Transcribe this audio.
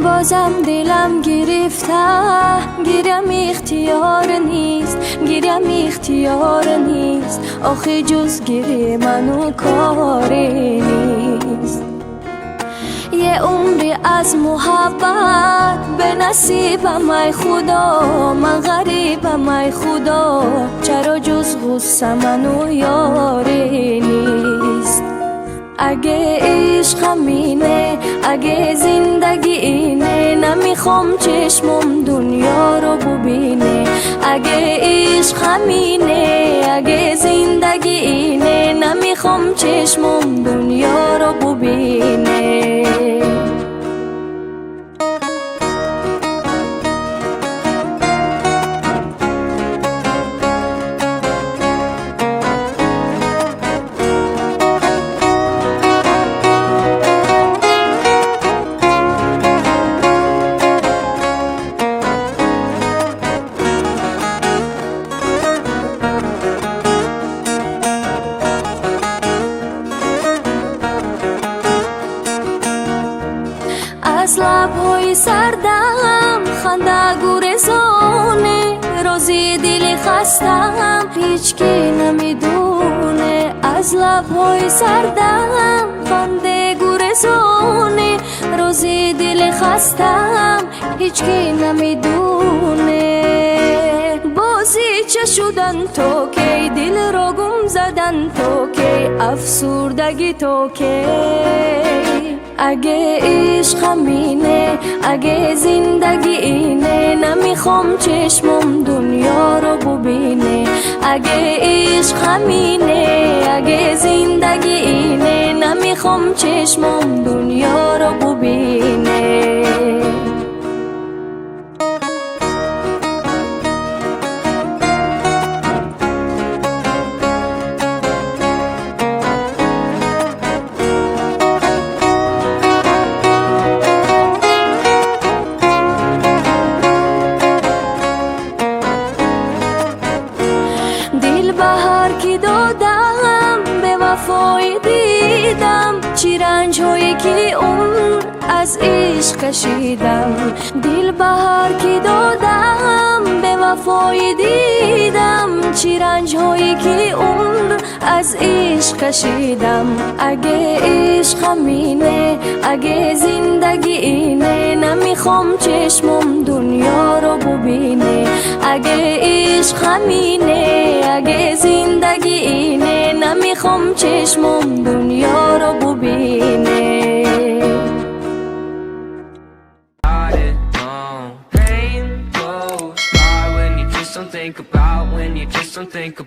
بازم دلم گرفته، گیرم اختیار نیست آخه جز گیری منو کاری نیست. یه عمری از محبت به نصیبم ای خدا، من غریبم ای خدا، چرا جز غصه منو یاری نیست. اگه عشقم اینه، اگه زندگی اینه، نمیخوام چشمم دنیا رو ببینه. اگه عشقم اینه، اگه زندگی اینه، نمیخوام چشمم دنیا رو ببینه. از لب‌های سردم خنده گریزونه، روزی دل خستم هیچکی نمیدونه. از لب‌های سردم خنده گریزونه، روزی دل خستم هیچکی نمیدونه. بازی چه شدن تو که دل رو گم زدن تو که افسردگی تو که. اگه عشقم اینه، اگه زندگی اینه، نمیخوام چشمم دنیا رو ببینه. اگه عشقم اینه، اگه زندگی اینه، نمیخوام چشمم دنیا رو ببینه. بهر کی دادم به وفای دیدم، چی رنج هایی که اون از عشق کشیدم. دل بهر کی دادم به وفای دیدم، چی رنج هایی که اون از عشق کشیدم. اگه عشقم اینه، اگه زندگی اینه، نمیخوام چشمم دنیا رو ببینه. اگه عشقم اینه، اگه زندگی اینه، نمیخوام چشمم دنیا رو ببینه. Pain goes by when you just don't think about, when you just don't think about